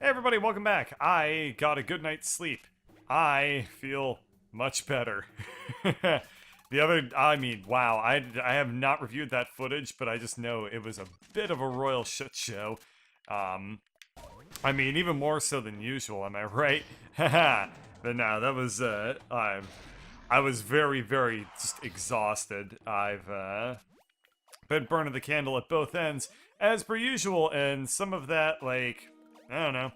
Hey everybody, welcome back. I got a good night's sleep. I feel much better. Wow, I have not reviewed that footage, but I just know it was a bit of a royal shit show. Um, even more so than usual, am I right? Haha. But no, that was, I was very, very just exhausted. I've, been burning the candle at both ends, as per usual, and some of that, like, I don't know.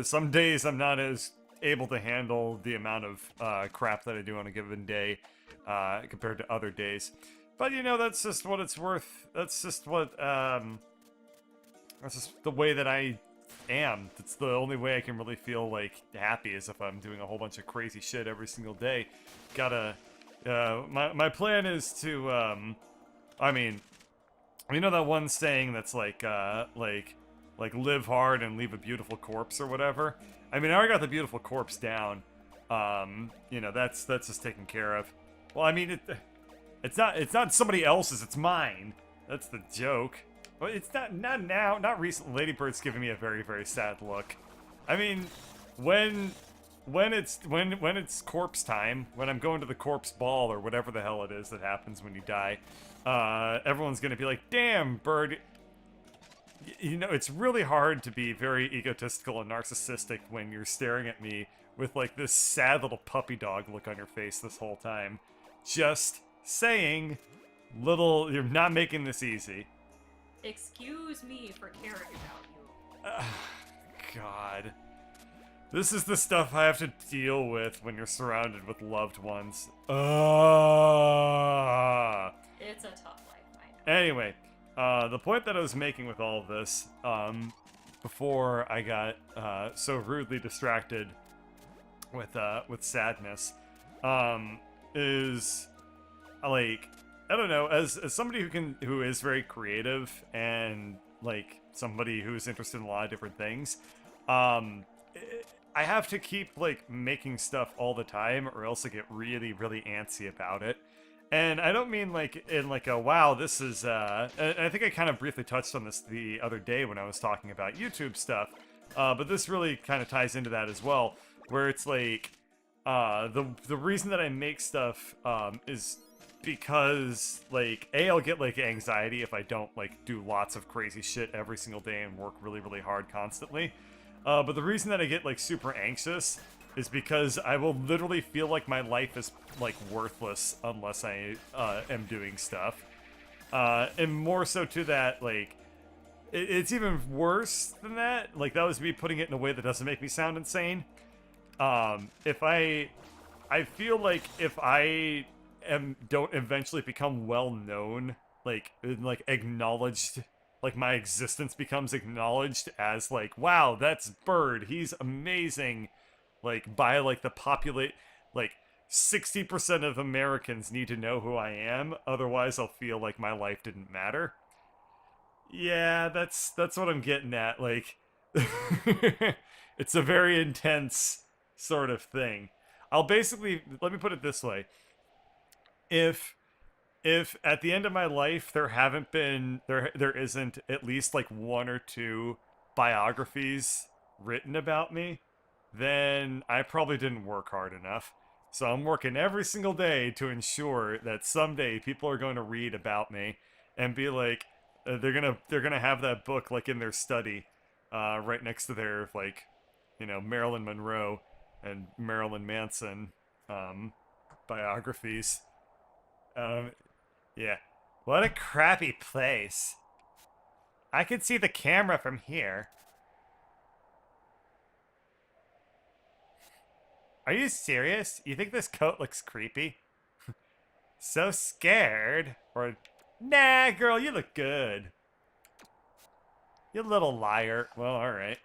Some days I'm not as able to handle the amount of crap that I do on a given day compared to other days. But you know, that's just what it's worth. That's just what, that's just the way that I am. It's the only way I can really feel, like, happy is if I'm doing a whole bunch of crazy shit every single day. Gotta, my plan is to, you know that one saying that's like live hard and leave a beautiful corpse or whatever? I already got the beautiful corpse down. You know, that's just taken care of. Well, it's not somebody else's, it's mine. That's the joke. Well, it's not now, not recently. Ladybird's giving me a very, very sad look. I mean, when it's corpse time, when I'm going to the corpse ball or whatever the hell it is that happens when you die, everyone's gonna be like, damn, Bird. You know, it's really hard to be very egotistical and narcissistic when you're staring at me with, like, this sad little puppy dog look on your face this whole time. Just saying, you're not making this easy. Excuse me for caring about you. God. This is the stuff I have to deal with when you're surrounded with loved ones. It's a tough life, I know. Anyway, the point that I was making with all of this, before I got so rudely distracted with sadness, is like, I don't know, as somebody who is very creative and like somebody who's interested in a lot of different things, I have to keep like making stuff all the time, or else I get really, really antsy about it. And I don't mean like in like a wow, this is and I think I kind of briefly touched on this the other day when I was talking about YouTube stuff. But this really kind of ties into that as well, where it's like the reason that I make stuff is because like I'll get like anxiety if I don't like do lots of crazy shit every single day and work really, really hard constantly. But the reason that I get like super anxious is because I will literally feel like my life is like worthless unless I am doing stuff. And more so to that, like, it's even worse than that. Like, that was me putting it in a way that doesn't make me sound insane. If I feel like if I don't eventually become well known, like acknowledged, like my existence becomes acknowledged as like, wow, that's Bird, he's amazing. Like, by, like, the like, 60% of Americans need to know who I am, otherwise I'll feel like my life didn't matter. Yeah, that's what I'm getting at, like, it's a very intense sort of thing. I'll basically, let me put it this way. If at the end of my life there isn't at least, like, one or two biographies written about me, then I probably didn't work hard enough. So I'm working every single day to ensure that someday people are going to read about me and be like, they're gonna have that book like in their study, right next to their, like, you know, Marilyn Monroe and Marilyn Manson biographies. Yeah. What a crappy place. I can see the camera from here. Are you serious? You think this coat looks creepy? So scared. Or, nah, girl, you look good. You little liar. Well, alright.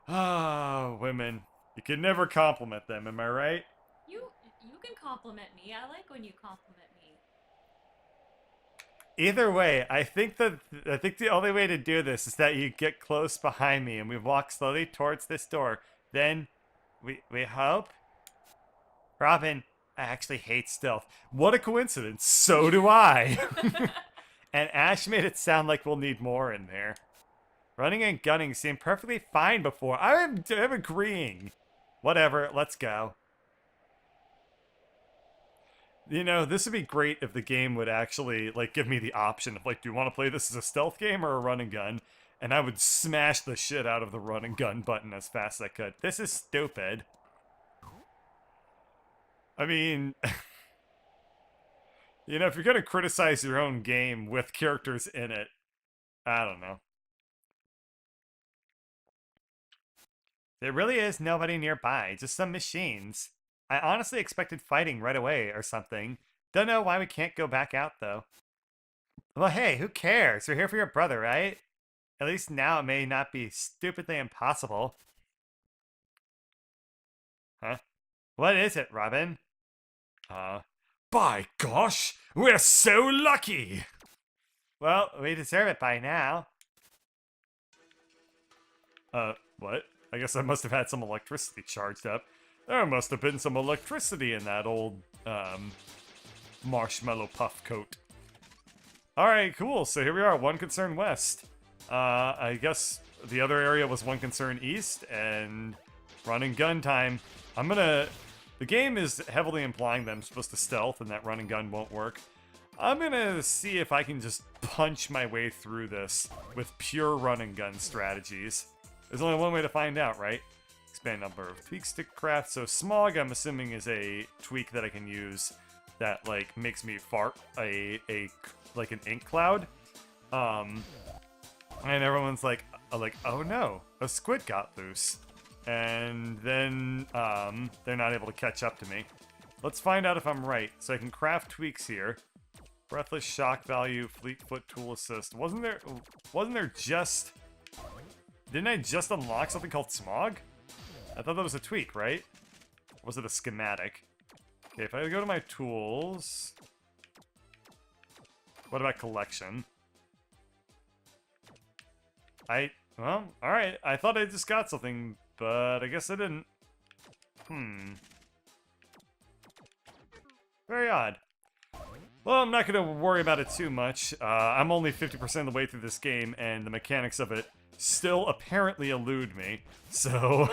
Ah, women. You can never compliment them, am I right? You can compliment me. I like when you compliment me. Either way, I think the only way to do this is that you get close behind me and we walk slowly towards this door. Then we hope. Robin, I actually hate stealth. What a coincidence. So do I. And Ash made it sound like we'll need more in there. Running and gunning seemed perfectly fine before. I'm agreeing. Whatever, let's go. You know, this would be great if the game would actually, like, give me the option of, like, do you want to play this as a stealth game or a run and gun? And I would smash the shit out of the run and gun button as fast as I could. This is stupid. I mean, you know, if you're gonna criticize your own game with characters in it, I don't know. There really is nobody nearby, just some machines. I honestly expected fighting right away or something. Don't know why we can't go back out, though. Well, hey, who cares? We're here for your brother, right? At least now it may not be stupidly impossible. Huh? What is it, Robin? Uh, by gosh, we're so lucky! Well, we deserve it by now. What? I guess I must have had some electricity charged up. There must have been some electricity in that old, marshmallow puff coat. Alright, cool. So here we are, one concern west. I guess the other area was one concern east, and run and gun time. The game is heavily implying that I'm supposed to stealth and that run and gun won't work. I'm gonna see if I can just punch my way through this with pure run and gun strategies. There's only one way to find out, right? Expand number of tweaks to craft. So smog, I'm assuming, is a tweak that I can use that, like, makes me fart like an ink cloud. And everyone's like, oh no, a squid got loose. And then, they're not able to catch up to me. Let's find out if I'm right. So I can craft tweaks here. Breathless shock value, fleet foot tool assist. Wasn't there just... Didn't I just unlock something called smog? I thought that was a tweak, right? Or was it a schematic? Okay, if I go to my tools... What about collection? Well, alright. I thought I just got something, but I guess I didn't. Very odd. Well, I'm not going to worry about it too much. I'm only 50% of the way through this game, and the mechanics of it still apparently elude me. So,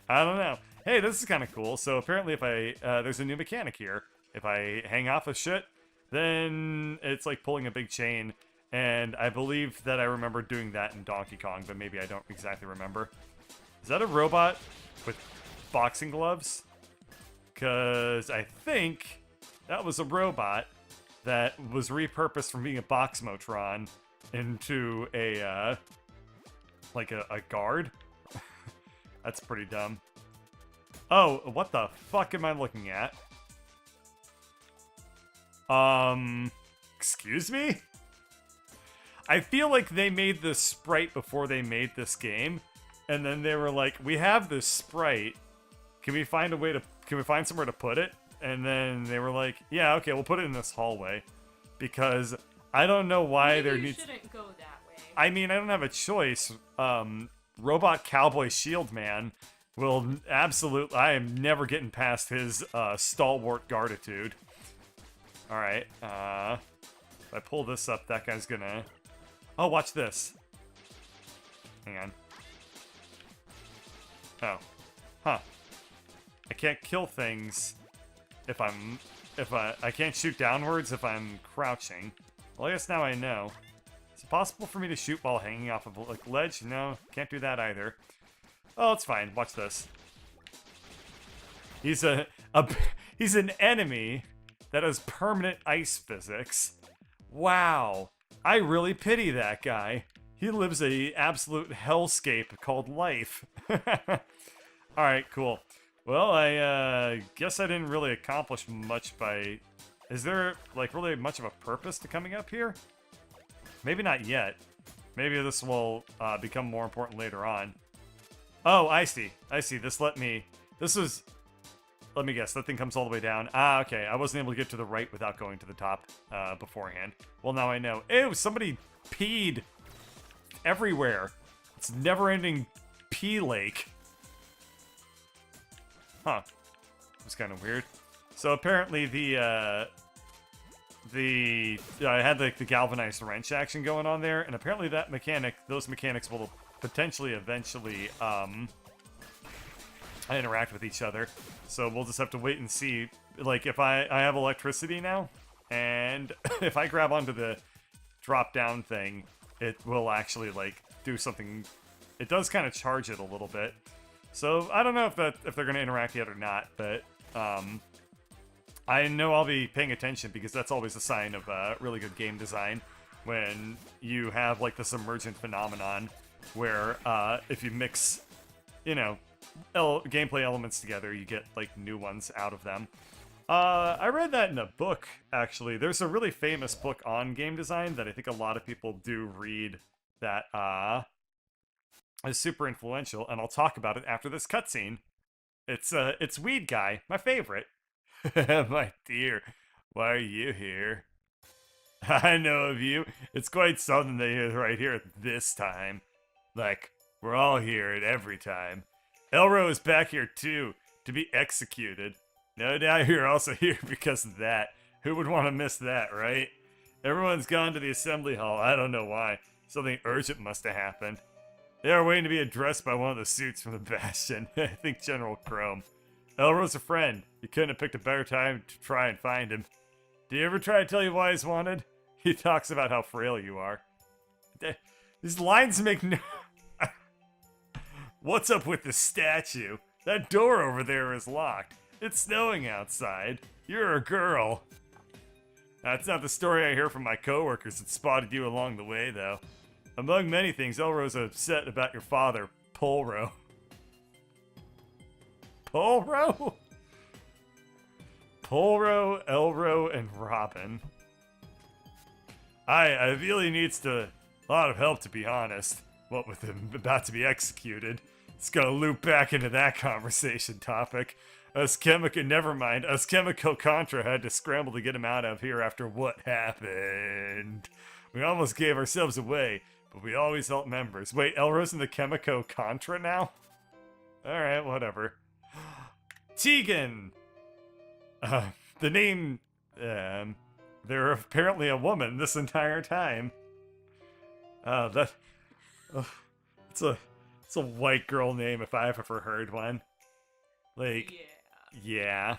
I don't know. Hey, this is kind of cool. So apparently if there's a new mechanic here. If I hang off of shit, then it's like pulling a big chain. And I believe that I remember doing that in Donkey Kong, but maybe I don't exactly remember. Is that a robot with boxing gloves? Because I think that was a robot that was repurposed from being a box Motron into a guard. That's pretty dumb. Oh, what the fuck am I looking at? Excuse me? I feel like they made this sprite before they made this game, and then they were like, we have this sprite, can we find somewhere to put it? And then they were like, yeah, okay, we'll put it in this hallway, because I don't know why Maybe there you needs... shouldn't go that way. I mean, I don't have a choice. Robot Cowboy Shield Man will absolutely... I am never getting past his stalwart guarditude. Alright, if I pull this up, that guy's gonna... Oh, watch this. Hang on. Oh. Huh. I can't kill things if I can't shoot downwards if I'm crouching. Well, I guess now I know. Is it possible for me to shoot while hanging off of a ledge? No, can't do that either. Oh, it's fine. Watch this. He's he's an enemy that has permanent ice physics. Wow. I really pity that guy. He lives a absolute hellscape called life. Alright, cool. Well, I guess I didn't really accomplish much by... Is there, like, really much of a purpose to coming up here? Maybe not yet. Maybe this will become more important later on. Oh, I see. I see. Let me guess. That thing comes all the way down. Ah, okay. I wasn't able to get to the right without going to the top beforehand. Well, now I know. Ew, somebody peed everywhere. It's never-ending pee lake. Huh. It was kind of weird. So apparently the I had like the galvanized wrench action going on there, and apparently those mechanics will potentially eventually interact with each other. So we'll just have to wait and see. Like if I have electricity now, and if I grab onto the drop down thing, it will actually like do something. It does kind of charge it a little bit. So I don't know if they're gonna interact yet or not, but I know I'll be paying attention because that's always a sign of really good game design when you have like this emergent phenomenon where if you mix, you know, gameplay elements together, you get like new ones out of them. I read that in a book, actually. There's a really famous book on game design that I think a lot of people do read that is super influential, and I'll talk about it after this cutscene. It's Weed Guy, my favorite. My dear, why are you here? I know of you. It's quite something that you're right here at this time. Like, we're all here at every time. Elro is back here too, to be executed. No doubt you're also here because of that. Who would want to miss that, right? Everyone's gone to the assembly hall. I don't know why. Something urgent must have happened. They are waiting to be addressed by one of the suits from the Bastion. I think General Chrome. Elro's a friend. You couldn't have picked a better time to try and find him. Did he ever try to tell you why he's wanted? He talks about how frail you are. These lines make no... What's up with the statue? That door over there is locked. It's snowing outside. You're a girl. That's not the story I hear from my coworkers that spotted you along the way, though. Among many things, Elro's upset about your father, Polro. Polro? Polro, Elro, and Robin. I really needs a lot of help, to be honest. What with him about to be executed. It's gonna loop back into that conversation topic. Us Chemical Contra had to scramble to get him out of here after what happened. We almost gave ourselves away, but we always help members. Wait, Elro's in the Chemical Contra now? Alright, whatever. Tegan! The name... they're apparently a woman this entire time. It's a white girl name if I've ever heard one. Like, yeah.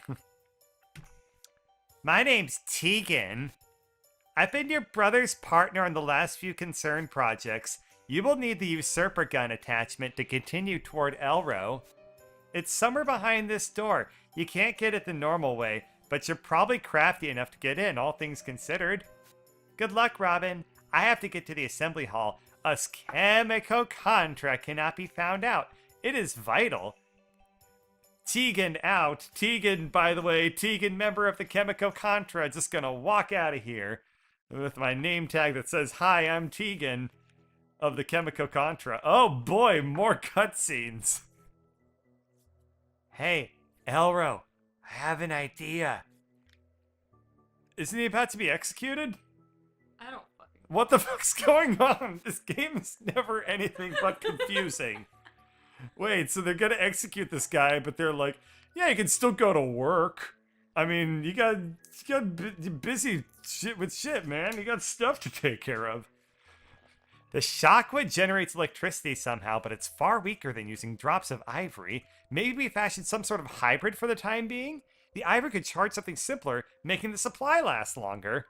My name's Tegan. I've been your brother's partner on the last few concerned projects. You will need the usurper gun attachment to continue toward Elro. It's somewhere behind this door. You can't get it the normal way, but you're probably crafty enough to get in, all things considered. Good luck, Robin. I have to get to the assembly hall. Us Chemical Contra cannot be found out. It is vital. Tegan out. Tegan, by the way, Tegan, member of the Chemical Contra, just gonna walk out of here with my name tag that says, "Hi, I'm Tegan of the Chemical Contra." Oh boy, more cutscenes. Hey, Elro, I have an idea. Isn't he about to be executed? I don't fucking... What the fuck's going on? This game is never anything but confusing. Wait, so they're gonna execute this guy, but they're like, yeah, you can still go to work. I mean, you got busy shit with shit, man. You got stuff to take care of. The shockwood generates electricity somehow, but it's far weaker than using drops of ivory. Maybe we fashioned some sort of hybrid for the time being? The ivory could charge something simpler, making the supply last longer.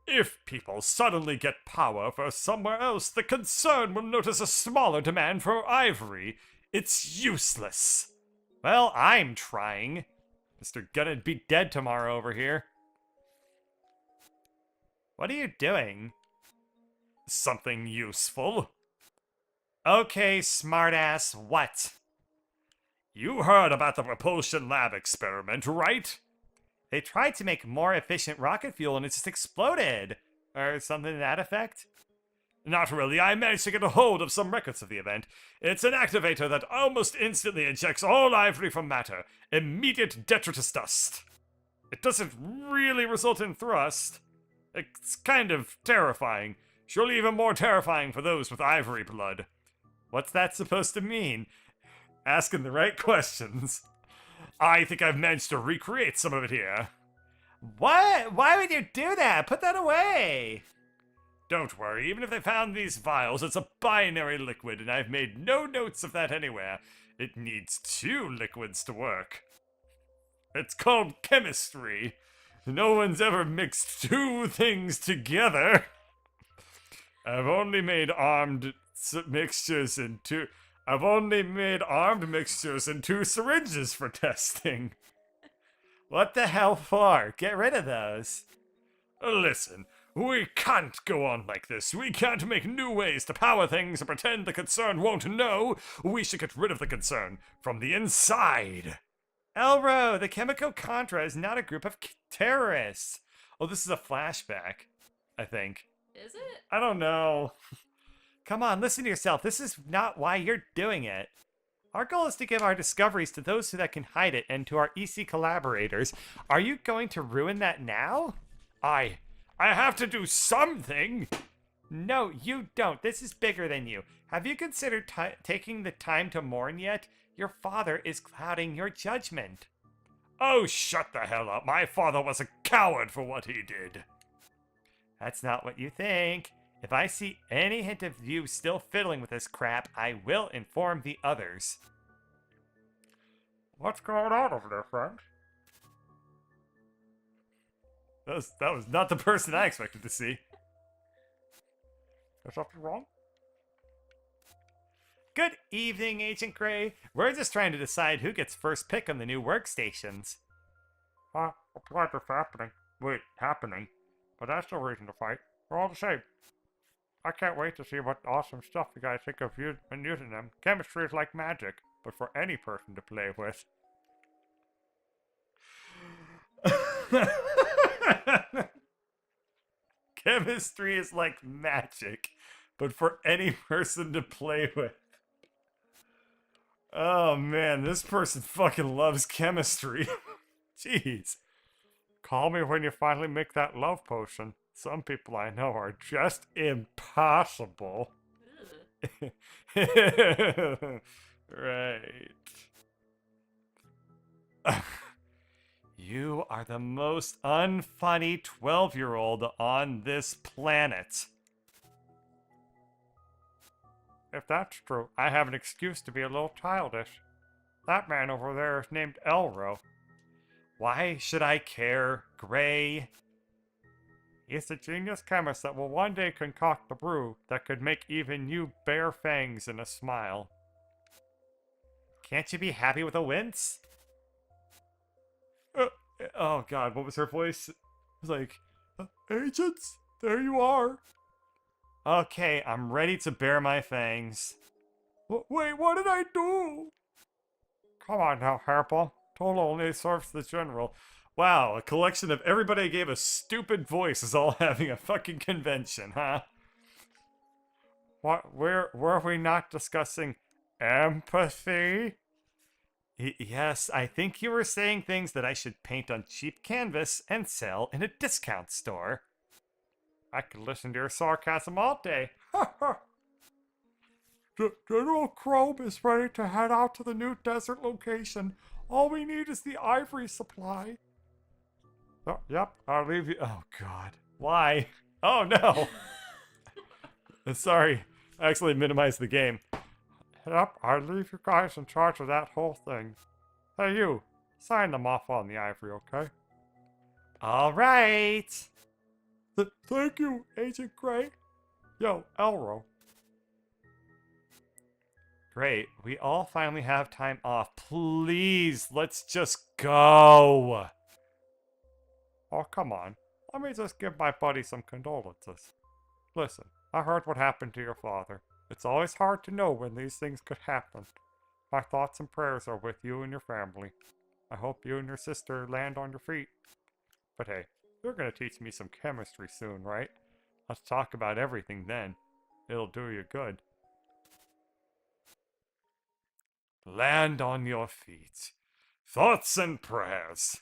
If people suddenly get power for somewhere else, the concern will notice a smaller demand for ivory. It's useless. Well, I'm trying. Mr. Gonna be dead tomorrow over here. What are you doing? Something useful. Okay, smartass, what? You heard about the propulsion lab experiment, right? They tried to make more efficient rocket fuel and it just exploded. Or something to that effect? Not really. I managed to get a hold of some records of the event. It's an activator that almost instantly ejects all ivory from matter. Immediate detritus dust. It doesn't really result in thrust. It's kind of terrifying. Surely even more terrifying for those with ivory blood. What's that supposed to mean? Asking the right questions. I think I've managed to recreate some of it here. What? Why would you do that? Put that away. Don't worry, even if they found these vials, it's a binary liquid, and I've made no notes of that anywhere. It needs two liquids to work. It's called chemistry. No one's ever mixed two things together. I've only made armed mixtures in two. I've only made armed mixtures in two syringes for testing. What the hell for? Get rid of those. Listen, we can't go on like this. We can't make new ways to power things and pretend the concern won't know. We should get rid of the concern from the inside. Elro, the Chemical Contra is not a group of terrorists. Oh, this is a flashback, I think. Is it? I don't know. Come on, listen to yourself. This is not why you're doing it. Our goal is to give our discoveries to those that can hide it and to our EC collaborators. Are you going to ruin that now? I have to do something. No, you don't. This is bigger than you. Have you considered taking the time to mourn yet? Your father is clouding your judgment. Oh, shut the hell up. My father was a coward for what he did. That's not what you think. If I see any hint of you still fiddling with this crap, I will inform the others. What's going on over there, friend? That was not the person I expected to see. Is something wrong? Good evening, Agent Gray. We're just trying to decide who gets first pick on the new workstations. I'm glad this happening. Wait, happening? But that's no reason to fight. We're all the same. I can't wait to see what awesome stuff you guys think of when using them. Chemistry is like magic, but for any person to play with. Chemistry is like magic, but for any person to play with. Oh man, this person fucking loves chemistry. Jeez. Call me when you finally make that love potion. Some people I know are just impossible. Right. You are the most unfunny 12-year-old on this planet. If that's true, I have an excuse to be a little childish. That man over there is named Elro. Why should I care, Gray? He's a genius chemist that will one day concoct the brew that could make even you bare fangs in a smile. Can't you be happy with a wince? Oh god, what was her voice? It was like, agents, there you are. Okay, I'm ready to bare my fangs. Wait, what did I do? Come on now, Harpo. Total only serves the general. Wow, a collection of everybody gave a stupid voice is all having a fucking convention, huh? What, were we not discussing empathy? Yes, I think you were saying things that I should paint on cheap canvas and sell in a discount store. I could listen to your sarcasm all day. General Chrome is ready to head out to the new desert location. All we need is the ivory supply. Oh, yep, I'll leave you. Oh, God. Why? Oh, no. Sorry. I actually minimized the game. Yep, I'll leave you guys in charge of that whole thing. Hey, you. Sign them off on the ivory, okay? All right. Thank you, Agent Gray. Yo, Elro. Great. We all finally have time off. Please, let's just go. Oh, come on. Let me just give my buddy some condolences. Listen, I heard what happened to your father. It's always hard to know when these things could happen. My thoughts and prayers are with you and your family. I hope you and your sister land on your feet. But hey, you're gonna teach me some chemistry soon, right? Let's talk about everything then. It'll do you good. Land on your feet. Thoughts and prayers.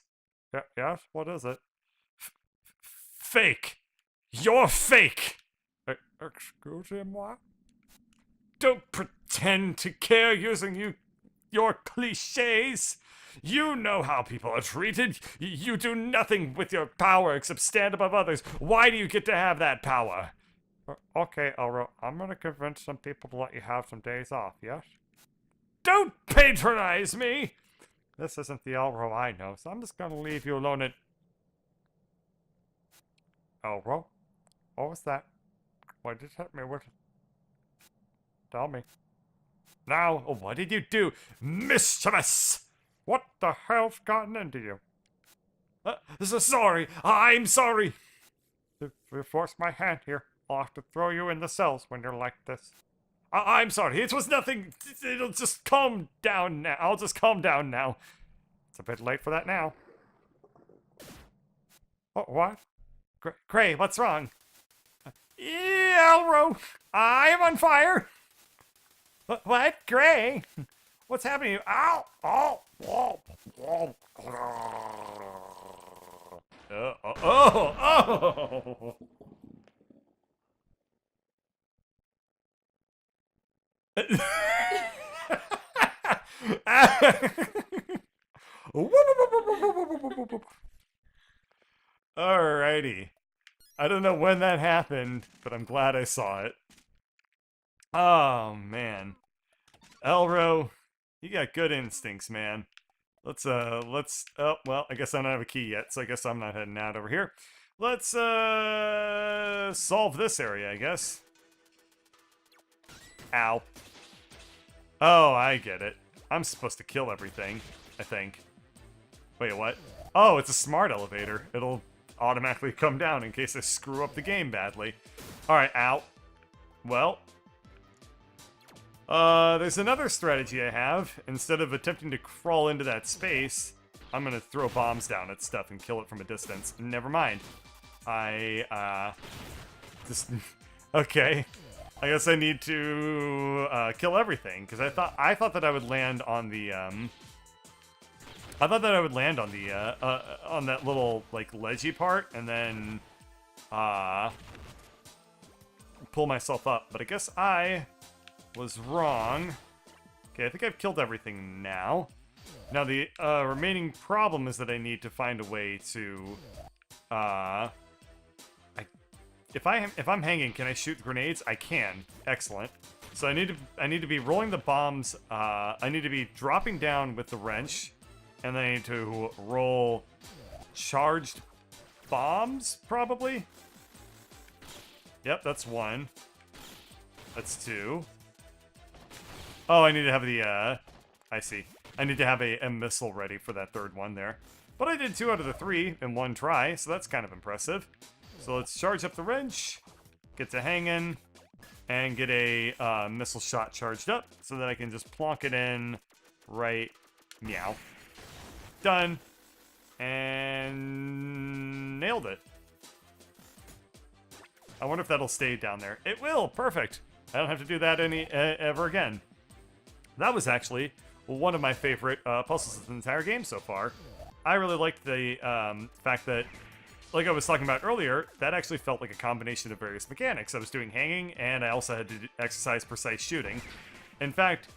Yes, what is it? Fake. You're fake. Excuse me, what? Don't pretend to care using you your cliches. You know how people are treated. You do nothing with your power except stand above others. Why do you get to have that power? Okay, Elro, I'm gonna convince some people to let you have some days off, yes? Don't patronize me! This isn't the Elro I know, so I'm just gonna leave you alone and... Elro? What was that? Why did you hit me with... Tell me. Now, what did you do? Mischievous! What the hell's gotten into you? Sorry, I'm sorry! If you force my hand here, I'll have to throw you in the cells when you're like this. I'm sorry, it was nothing. It'll just calm down now. I'll just calm down now. It's a bit late for that now. Oh, what? Gray, what's wrong? Elro, I'm on fire. What? Gray? What's happening to you? Ow! Oh! Oh! Oh! Oh! Alrighty. I don't know when that happened, but I'm glad I saw it. Oh, man. Elro, you got good instincts, man. Let's, oh, well, I guess I don't have a key yet, so I guess I'm not heading out over here. Let's, solve this area, I guess. Ow. Oh, I get it. I'm supposed to kill everything, I think. Wait, what? Oh, it's a smart elevator. It'll automatically come down in case I screw up the game badly. Alright, ow. Well. There's another strategy I have. Instead of attempting to crawl into that space, I'm gonna throw bombs down at stuff and kill it from a distance. Never mind. Just... Okay. I guess I need to, kill everything, because I thought that I would land on the, on that little, like, ledgy part, and then, pull myself up. But I guess I was wrong. Okay, I think I've killed everything now. Now, the, remaining problem is that I need to find a way to, if I'm hanging, can I shoot grenades? I can. Excellent. So I need to be rolling the bombs, I need to be dropping down with the wrench, and then I need to roll charged bombs, probably? Yep, that's one. That's two. Oh, I need to have the, I see. I need to have a missile ready for that third one there. But I did 2 out of the 3 in one try, so that's kind of impressive. So let's charge up the wrench, get to hanging, and get a missile shot charged up so that I can just plonk it in right meow. Done. And nailed it. I wonder if that'll stay down there. It will! Perfect! I don't have to do that ever again. That was actually one of my favorite puzzles of the entire game so far. I really liked the fact that, like I was talking about earlier, that actually felt like a combination of various mechanics. I was doing hanging, and I also had to exercise precise shooting. In fact,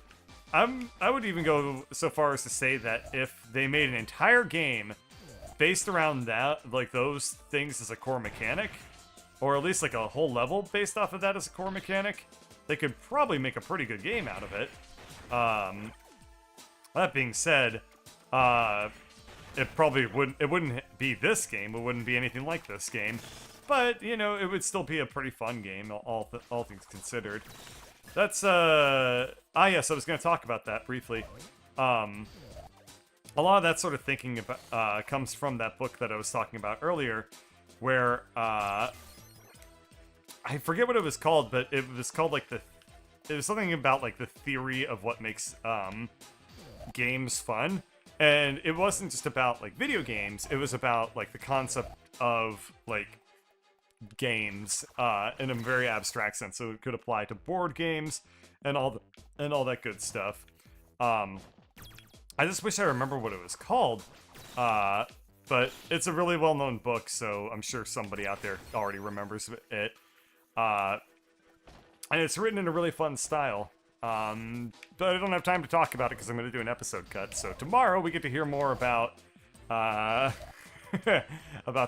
I would even go so far as to say that if they made an entire game based around that, like those things as a core mechanic, or at least like a whole level based off of that as a core mechanic, they could probably make a pretty good game out of it. That being said, it probably wouldn't be this game. It wouldn't be anything like this game. But, you know, it would still be a pretty fun game, all things considered. That's, yes, I was going to talk about that briefly. A lot of that sort of thinking about, comes from that book that I was talking about earlier, where, I forget what it was called, but it was called, like, it was something about, like, the theory of what makes, games fun. And it wasn't just about, like, video games, it was about, like, the concept of, like, games, in a very abstract sense. So it could apply to board games and all that good stuff. I just wish I remember what it was called. But it's a really well-known book, so I'm sure somebody out there already remembers it. And it's written in a really fun style. But I don't have time to talk about it because I'm going to do an episode cut. So tomorrow we get to hear more about about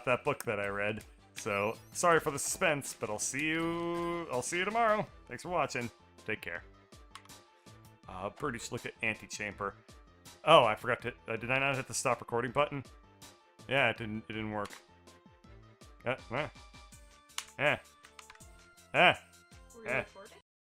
that book that I read. So sorry for the suspense, but I'll see you tomorrow. Thanks for watching. Take care. British look at Antechamber. Oh, I forgot to. Did I not hit the stop recording button? Yeah, it didn't work. Were you Eh. recording?